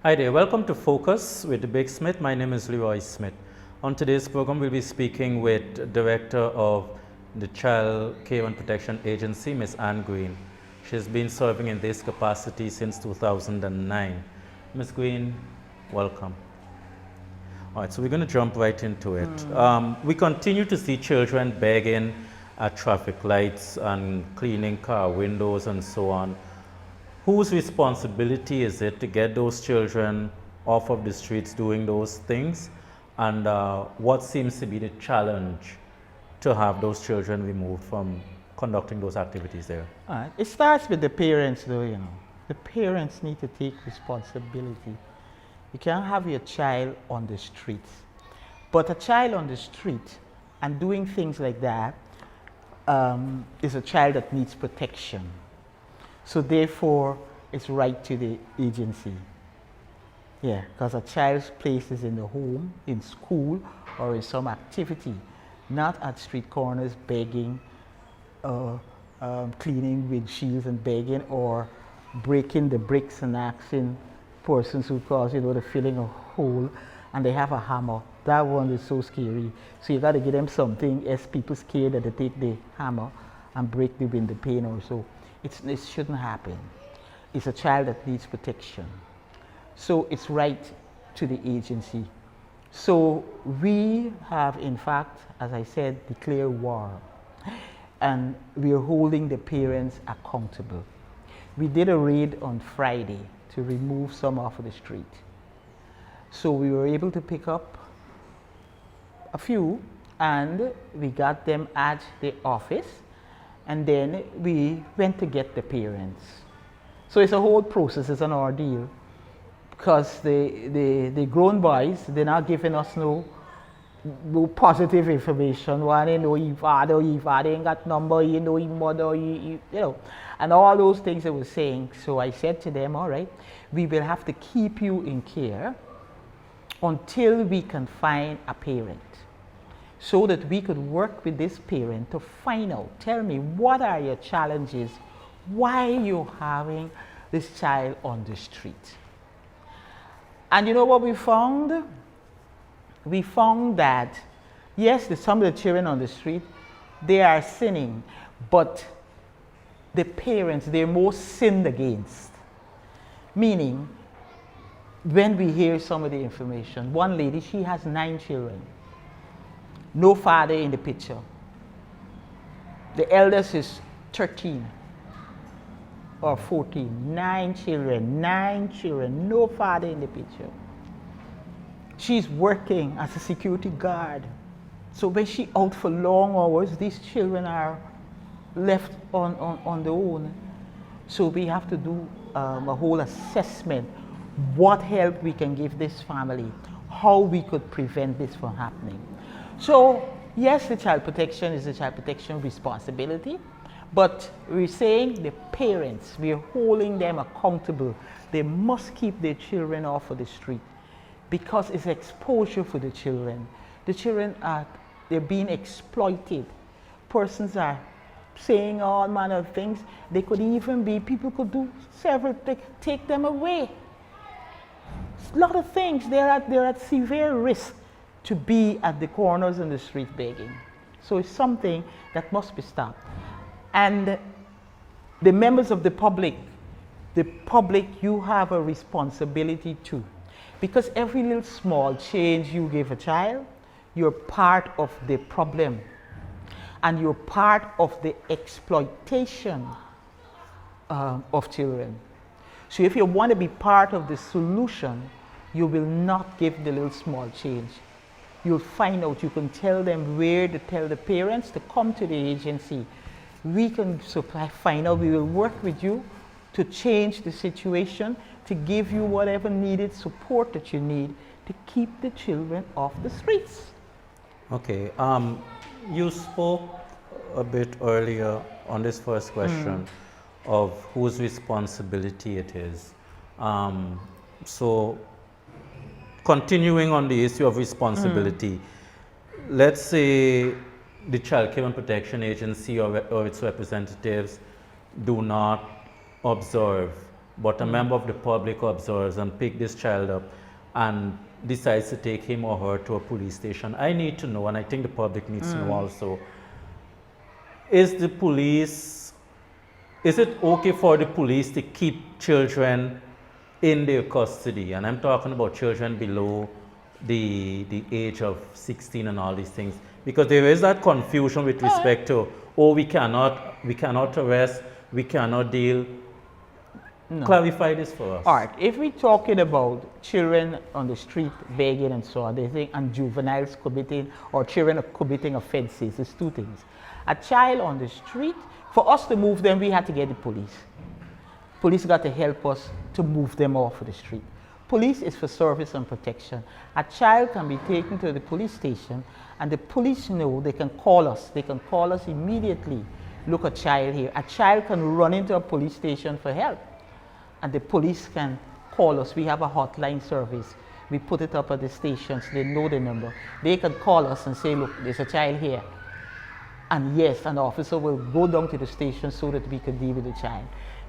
Hi there, welcome to Focus with the Big Smith. My name is Leroy Smith. On today's program, we'll be speaking with Director of the Child Care and Protection Agency, Ms. Anne Green. She's been serving in this capacity since 2009. Ms. Green, welcome. All right, so we're going to jump right into it. We continue to see children begging at traffic lights and cleaning car windows and so on. Whose responsibility is it to get those children off of the streets doing those things? And what seems to be the challenge to have those children removed from conducting those activities there? It starts with the parents though, you know. The parents need to take responsibility. You can't have your child on the streets. But a child on the street and doing things like that is a child that needs protection. So therefore, it's right to the agency. Yeah, because a child's place is in the home, in school, or in some activity, not at street corners begging, cleaning windshields and begging, or breaking the bricks and asking persons who cause, the filling a hole, and they have a hammer. That one is so scary. So you got to give them something, as people scared that they take the hammer and break the window pane or so. It shouldn't happen. It's a child that needs protection. So it's right to the agency. So we have, in fact, as I said, declared war. And we are holding the parents accountable. We did a raid on Friday to remove some off of the street. So we were able to pick up a few, and we got them at the office. And then we went to get the parents. So it's a whole process, it's an ordeal. Because the grown boys, they're not giving us no positive information. One, your father ain't got number, your mother, and all those things they were saying. So I said to them, all right, we will have to keep you in care until we can find a parent, so that we could work with this parent to find out, tell me, what are your challenges? Why are you having this child on the street? And you know what we found? We found that, yes, some of the children on the street, they are sinning, but the parents, they're most sinned against. Meaning, when we hear some of the information, one lady, she has 9 children. No father in the picture. The eldest is 13 or 14. 9 children, no father in the picture. She's working as a security guard. So when she out for long hours, these children are left on their own. So we have to do a whole assessment. What help we can give this family, how we could prevent this from happening. So, yes, the child protection is the child protection responsibility, but we're saying the parents, we're holding them accountable. They must keep their children off of the street because it's exposure for the children. The children they're being exploited. Persons are saying all manner of things. They could even be, people could do several things, take them away. A lot of things, they're at severe risk to be at the corners and the street begging. So it's something that must be stopped. And the members of the public, you have a responsibility too. Because every little small change you give a child, you're part of the problem. And you're part of the exploitation of children. So if you want to be part of the solution, you will not give the little small change. You'll find out, you can tell them where to tell the parents to come to the agency. We can supply, find out, we will work with you to change the situation, to give you whatever needed support that you need to keep the children off the streets. Okay, you spoke a bit earlier on this first question of whose responsibility it is. So continuing on the issue of responsibility, let's say the Child Care and Protection Agency or its representatives do not observe but a member of the public observes and pick this child up and decides to take him or her to a police station, I need to know, and I think the public needs to know also, is it okay for the police to keep children in their custody? And I'm talking about children below the age of 16 and all these things, because there is that confusion with respect to, oh, we cannot arrest, we cannot deal. No. Clarify this for us. All right, if we're talking about children on the street begging and so on, they think, and juveniles committing, or children committing offenses, it's two things. A child on the street, for us to move them, we had to get the police. Police got to help us to move them off of the street. Police is for service and protection. A child can be taken to the police station, and the police know they can call us. They can call us immediately. Look, a child here. A child can run into a police station for help, and the police can call us. We have a hotline service. We put it up at the stations. They know the number. They can call us and say, look, there's a child here. And yes, an officer will go down to the station so that we can deal with the child.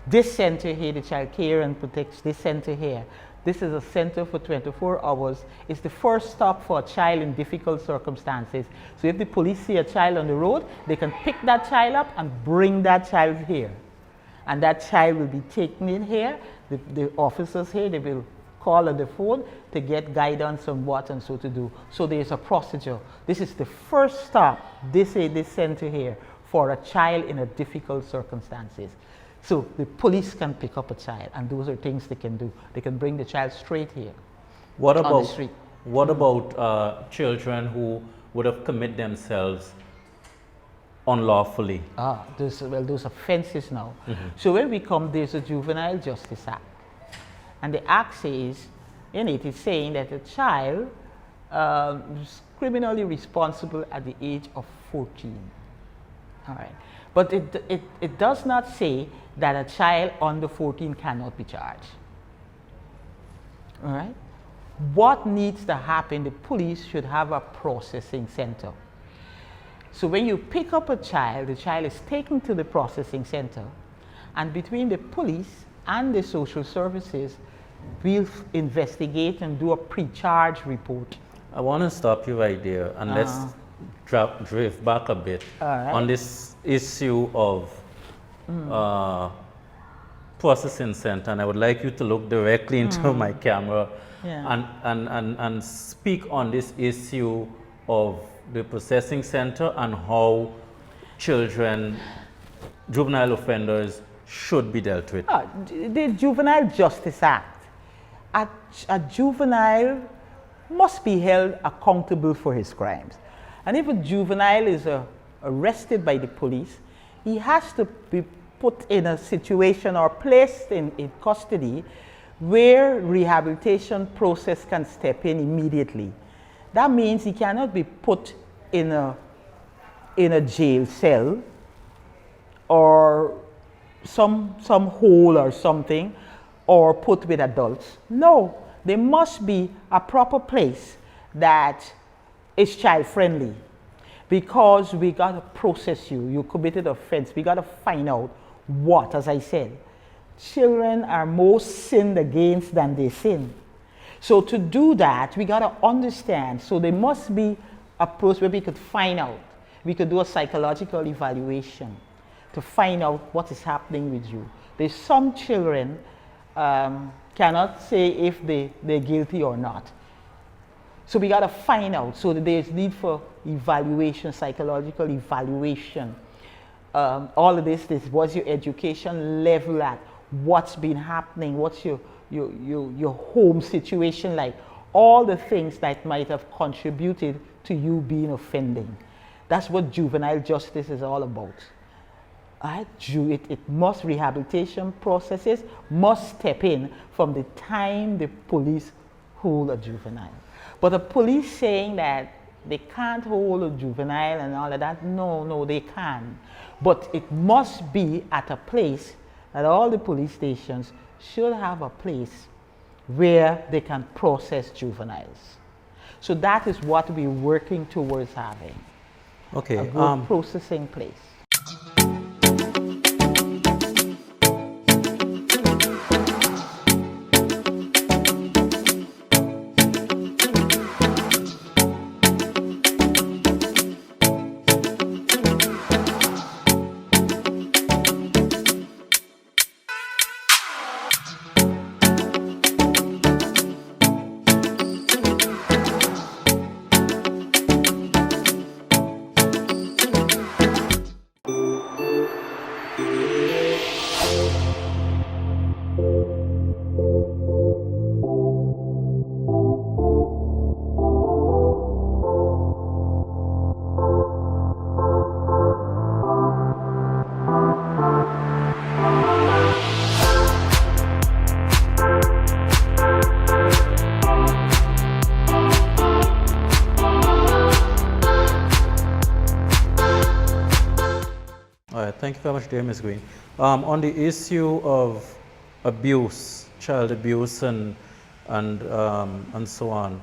This center here, the Child Care and Protects, this center here, this is a center for 24 hours. It's the first stop for a child in difficult circumstances. So if the police see a child on the road, they can pick that child up and bring that child here. And that child will be taken in here. The officers here, they will call on the phone to get guidance on what and so to do. So there's a procedure. This is the first stop, this center here, for a child in a difficult circumstances. So the police can pick up a child, and those are things they can do. They can bring the child straight here. What on the street. What about children who would have committed themselves unlawfully? Those offenses now. So when we come, there's a Juvenile Justice Act. And the act says, in it is saying that a child is criminally responsible at the age of 14. All right. But it does not say that a child under 14 cannot be charged. All right? What needs to happen, the police should have a processing center. So when you pick up a child, the child is taken to the processing center, and between the police and the social services, we'll investigate and do a pre-charge report. I want to stop you right there, and let's drift back a bit on this issue of processing center, and I would like you to look directly into my camera and speak on this issue of the processing center and how juvenile offenders should be dealt with. The Juvenile Justice Act, a juvenile must be held accountable for his crimes. And if a juvenile is arrested by the police, he has to be put in a situation or placed in custody where rehabilitation process can step in immediately. That means he cannot be put in a jail cell or some hole or something, or put with adults. No, there must be a proper place that is child friendly, because we got to process you. You committed offense. We got to find out what, as I said, children are more sinned against than they sin. So to do that, we got to understand. So there must be a process where we could find out. We could do a psychological evaluation to find out what is happening with you. There's some children cannot say if they're guilty or not. So we got to find out. So there's need for evaluation, psychological evaluation. All of this, what's your education level at? What's been happening? What's your home situation like? All the things that might have contributed to you being offending. That's what juvenile justice is all about. Rehabilitation processes must step in from the time the police hold a juvenile. But the police saying that they can't hold a juvenile and all of that, no, they can. But it must be at a place that all the police stations should have a place where they can process juveniles. So that is what we're working towards having. Okay. A good processing place. All right, thank you very much, dear Ms. Green. On the issue of abuse, child abuse, and so on.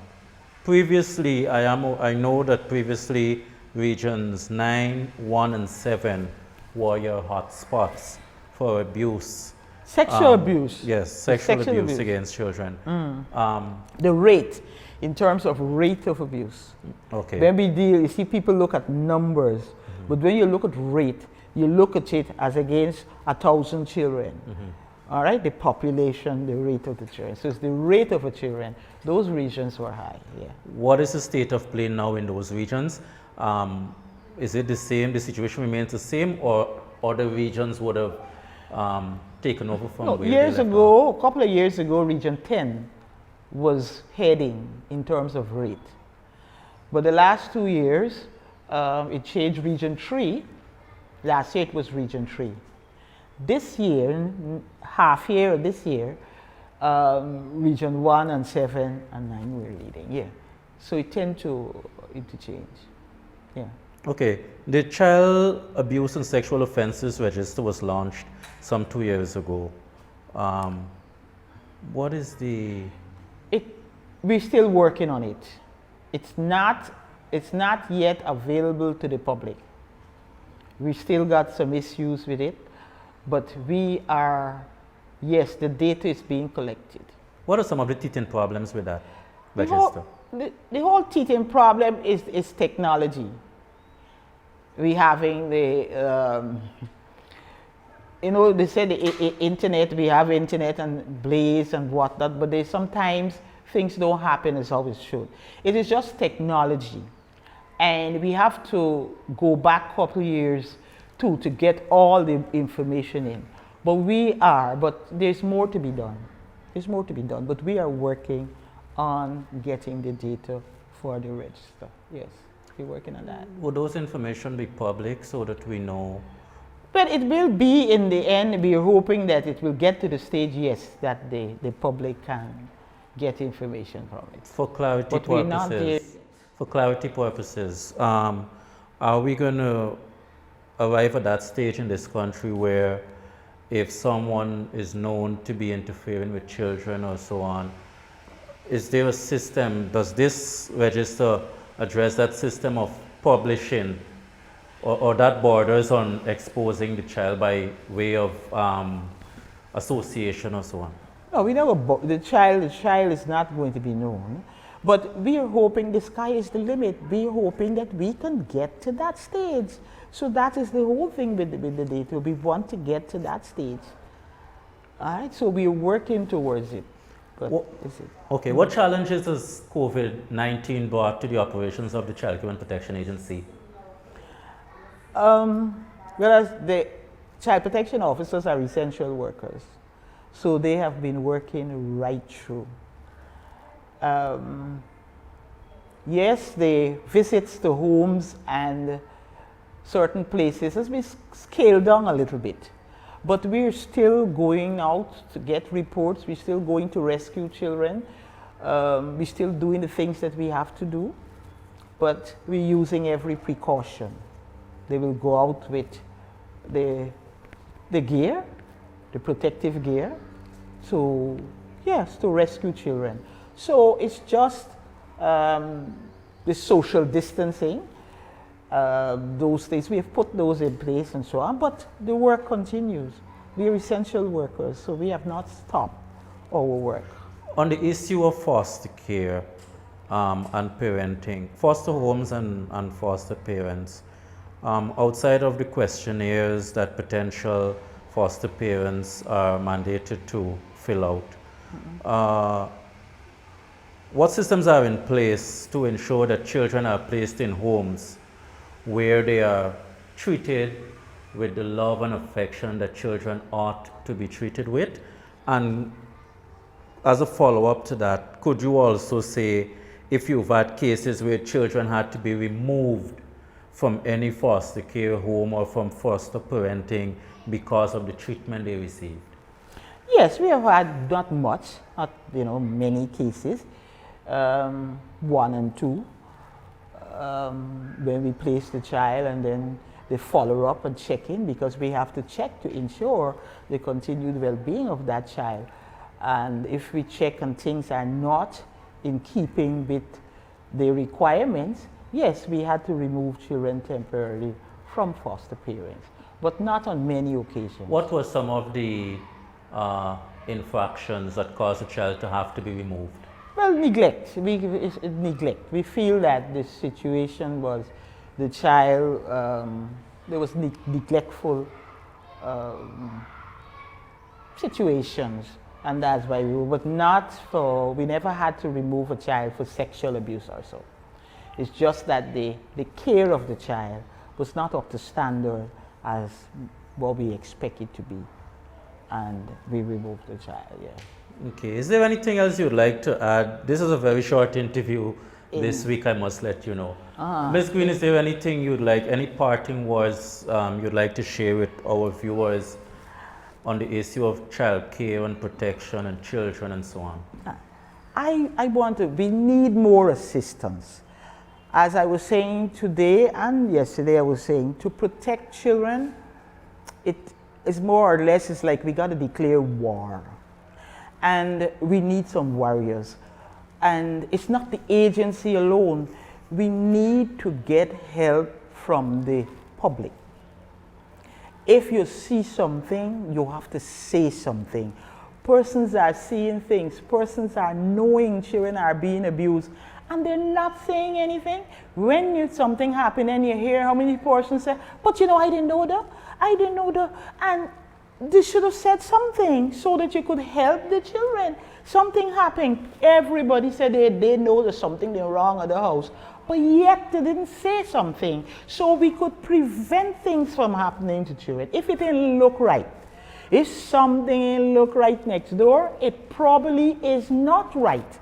Previously, I know that previously regions 9, 1, and 7 were your hotspots for abuse. Sexual abuse. Yes, sexual abuse against children. The rate, in terms of rate of abuse. Okay. When we deal, you see, people look at numbers, but when you look at rate, you look at it as against 1,000 children. All right, the population, the rate of the children. So it's the rate of the children. Those regions were high. Yeah. What is the state of play now in those regions? Is it the same? The situation remains the same, or other regions would have taken over from where years they left ago, off? a couple of years ago, Region 10 was heading in terms of rate. But the last 2 years, it changed. Region 3. Last year it was Region 3. This year, half year this year, Region 1 and 7 and 9 were leading. Yeah. So it tend to interchange. Yeah. Okay. The Child Abuse and Sexual Offences Register was launched some 2 years ago. What is the... We're still working on it. It's not yet available to the public. We still got some issues with it, but we are, yes, the data is being collected. What are some of the teething problems with that register? The whole teething problem is technology. We having the, you know, they say the internet, we have internet and Blaze and whatnot, but sometimes things don't happen as how it should. It is just technology. And we have to go back a couple of years to get all the information in. But there's more to be done. There's more to be done, but we are working on getting the data for the register. Yes, we're working on that. Will those information be public so that we know? But it will be in the end. We're hoping that it will get to the stage, yes, that the public can get information from it. For clarity But we're not there. For clarity purposes, are we going to arrive at that stage in this country where if someone is known to be interfering with children or so on, is there a system, does this register address that system of publishing, or that borders on exposing the child by way of association or so on? No, we never, the child is not going to be known. But we are hoping the sky is the limit. We are hoping that we can get to that stage. So that is the whole thing with the data. We want to get to that stage. All right, so we are working towards it. But okay, what challenges has COVID-19 brought to the operations of the Child Care and Protection Agency? Well, as the child protection officers are essential workers. So they have been working right through. Yes, the visits to homes and certain places has been scaled down a little bit, but we're still going out to get reports. We're still going to rescue children. We're still doing the things that we have to do, but we're using every precaution. They will go out with the gear, the protective gear, to rescue children. So it's just the social distancing, those things. We have put those in place and so on, but the work continues. We are essential workers, so we have not stopped our work. On the issue of foster care and parenting, foster homes and foster parents, outside of the questionnaires that potential foster parents are mandated to fill out, what systems are in place to ensure that children are placed in homes where they are treated with the love and affection that children ought to be treated with? And as a follow-up to that, could you also say if you've had cases where children had to be removed from any foster care home or from foster parenting because of the treatment they received? Yes, we have had not much, not many cases. 1 and 2, when we place the child, and then the follow-up and check-in, because we have to check to ensure the continued well-being of that child. And if we check and things are not in keeping with the requirements, yes, we had to remove children temporarily from foster parents, but not on many occasions. What were some of the infractions that caused a child to have to be removed? Well, neglect. Neglect. We feel that the situation was the child, there was neglectful situations, and that's why but not for, we never had to remove a child for sexual abuse or so. It's just that the care of the child was not up to standard as what we expect it to be, and we removed the child, yeah. Okay, is there anything else you'd like to add? This is a very short interview this week, I must let you know. Ms. Green, is there anything you'd like, any parting words you'd like to share with our viewers on the issue of child care and protection and children and so on? We need more assistance. As I was saying today and yesterday, I was saying to protect children, it is more or less, it's like we got to declare war. And we need some warriors. And it's not the agency alone. We need to get help from the public. If you see something, you have to say something. Persons are seeing things, persons are knowing children are being abused, and they're not saying anything. When something happens and you hear how many persons say, but you know, I didn't know that, and they should have said something so that you could help the children. Something happened. Everybody said they know there's something wrong at the house, but yet they didn't say something. So we could prevent things from happening to children. If it didn't look right, if something didn't look right next door, it probably is not right.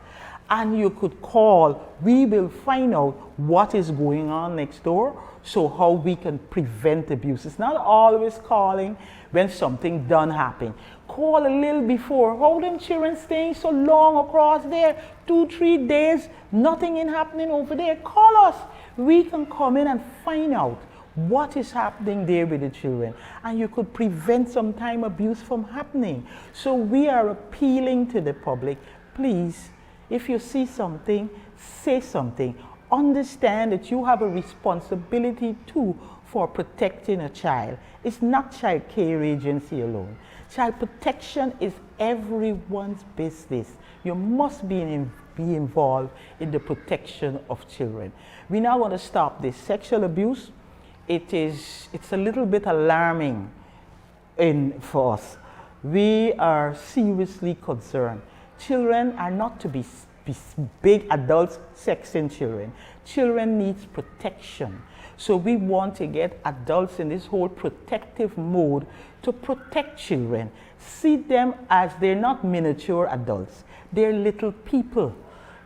And you could call. We will find out what is going on next door, so how we can prevent abuse. It's not always calling when something done happen. Call a little before. How them children staying so long across there, 2-3 days, nothing is happening over there. Call us. We can come in and find out what is happening there with the children, and you could prevent sometime abuse from happening. So we are appealing to the public, please, if you see something, say something. Understand that you have a responsibility too for protecting a child. It's not child care agency alone. Child protection is everyone's business. You must be involved in the protection of children. We now want to stop this sexual abuse. It's a little bit alarming for us. We are seriously concerned. Children are not to be big adults sexing children. Children need protection. So we want to get adults in this whole protective mode to protect children. See them as they're not miniature adults. They're little people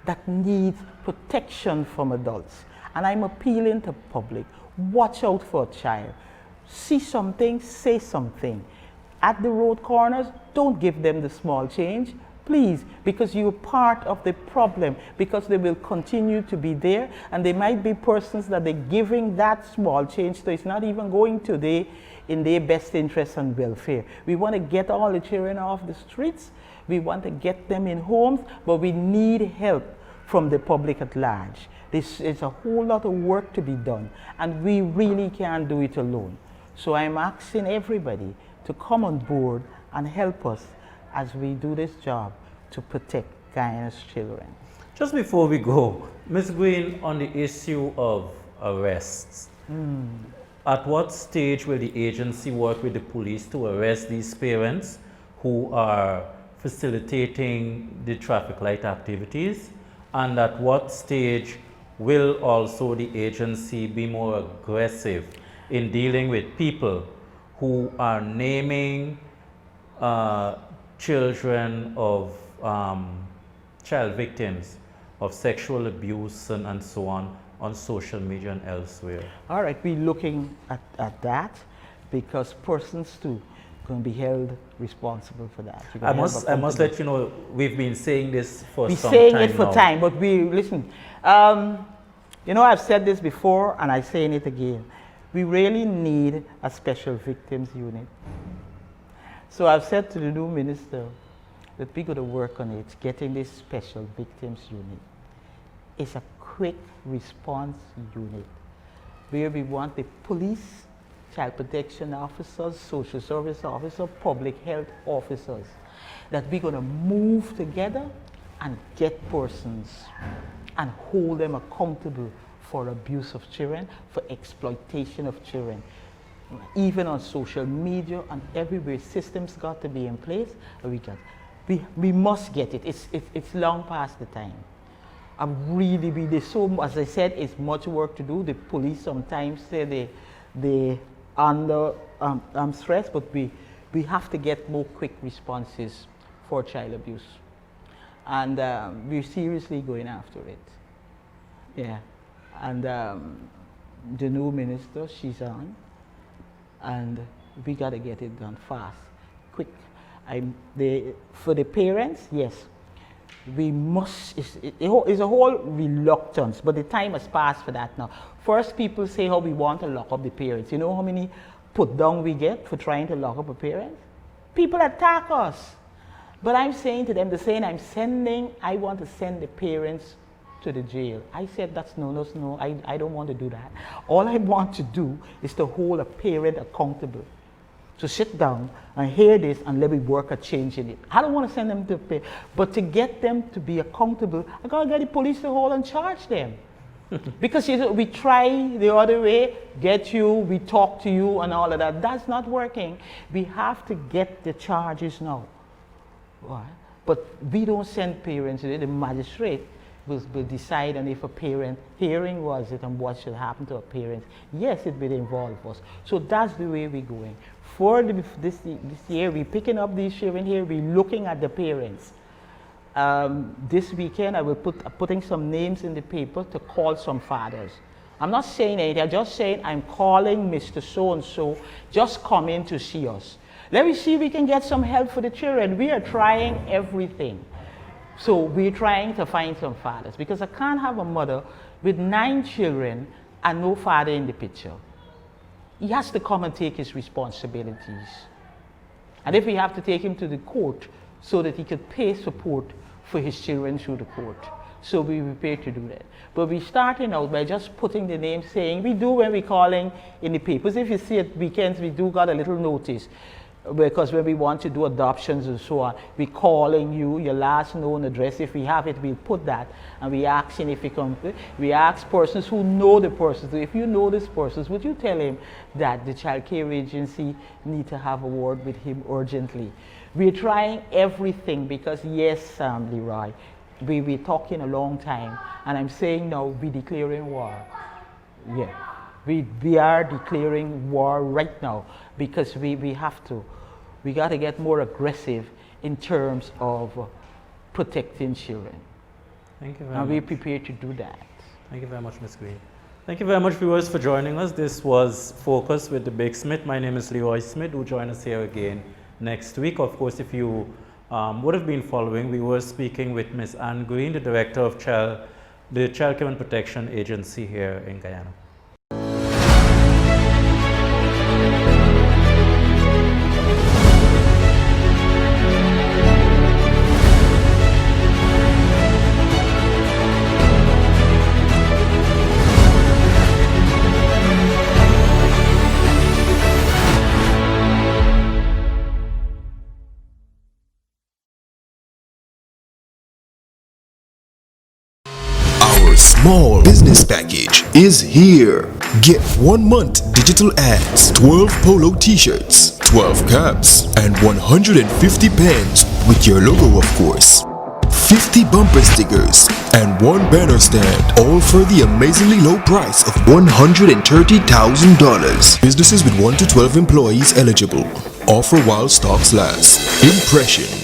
that need protection from adults. And I'm appealing to the public. Watch out for a child. See something, say something. At the road corners, don't give them the small change. Please, because you're part of the problem, because they will continue to be there, and there might be persons that they're giving that small change, so it's not even going to in their best interest and welfare. We want to get all the children off the streets. We want to get them in homes, but we need help from the public at large. This is a whole lot of work to be done, and we really can't do it alone. So I'm asking everybody to come on board and help us as we do this job to protect Guyana's children. Just before we go, Ms. Green, on the issue of arrests, at what stage will the agency work with the police to arrest these parents who are facilitating the traffic light activities? And at what stage will also the agency be more aggressive in dealing with people who are naming children of child victims of sexual abuse and so on social media and elsewhere? All right, we're looking at that, because persons too can be held responsible for that. I must let you know, we've been saying this for some time now. We're saying it for time, but listen, you know, I've said this before and I'm saying it again. We really need a special victims unit. So I've said to the new minister that we're going to work on it, getting this special victims unit. It's a quick response unit where we want the police, child protection officers, social service officers, public health officers, that we're going to move together and get persons and hold them accountable for abuse of children, for exploitation of children. Even on social media and everywhere, systems got to be in place. We must get it. It's long past the time. There's so, as I said, it's much work to do. The police sometimes say they under stress, but we have to get more quick responses for child abuse. And we're seriously going after it. Yeah. And the new minister, she's on. And we got to get it done fast, quick. For the parents, yes, we must, it's a whole reluctance, but the time has passed for that now. First, people say how we want to lock up the parents. You know how many put down we get for trying to lock up a parent? People attack us. But I'm saying to them, they're saying I want to send the parents to the jail. I said, no, I don't want to do that. All I want to do is to hold a parent accountable. To sit down and hear this and let me work at changing it. I don't want to send them to pay, but to get them to be accountable, I got to get the police to hold and charge them. Because we try the other way, we talk to you and all of that. That's not working. We have to get the charges now. Right? But we don't send parents, the magistrate will decide on if a parent hearing was it and what should happen to a parent. Yes, it will involve us. So that's the way we're going. For this year, we're picking up these children here, we're looking at the parents. This weekend, I will putting some names in the paper to call some fathers. I'm not saying anything, I'm just saying I'm calling Mr. So-and-so, just come in to see us. Let me see if we can get some help for the children. We are trying everything. So we're trying to find some fathers, because I can't have a mother with 9 children and no father in the picture. He has to come and take his responsibilities. And if we have to take him to the court so that he could pay support for his children through the court. So we're prepared to do that. But we're starting out by just putting the name, saying, we do when we're calling in the papers. If you see at weekends, we do got a little notice. Because when we want to do adoptions and so on, we're calling you, your last known address. If we have it, we'll put that. And we're asking if he comes. We ask persons who know the persons. If you know this person, would you tell him that the child care agency need to have a word with him urgently? We're trying everything because, yes, Leroy, we're talking a long time. And I'm saying now, we're declaring war. Yeah. We are declaring war right now because we have to. We got to get more aggressive in terms of protecting children. Thank you very much. And we're prepared to do that. Thank you very much, Ms. Green. Thank you very much, viewers, for joining us. This was Focus with the Big Smith. My name is Leroy Smith. Do join us here again next week. Of course, if you would have been following, we were speaking with Ms. Anne Green, the Director of the Child Care and Protection Agency here in Guyana. Small business package is here. Get 1 month digital ads, 12 polo t-shirts, 12 caps, and 150 pens with your logo, of course. 50 bumper stickers and 1 banner stand, all for the amazingly low price of $130,000. Businesses with 1 to 12 employees eligible. Offer while stocks last. Impression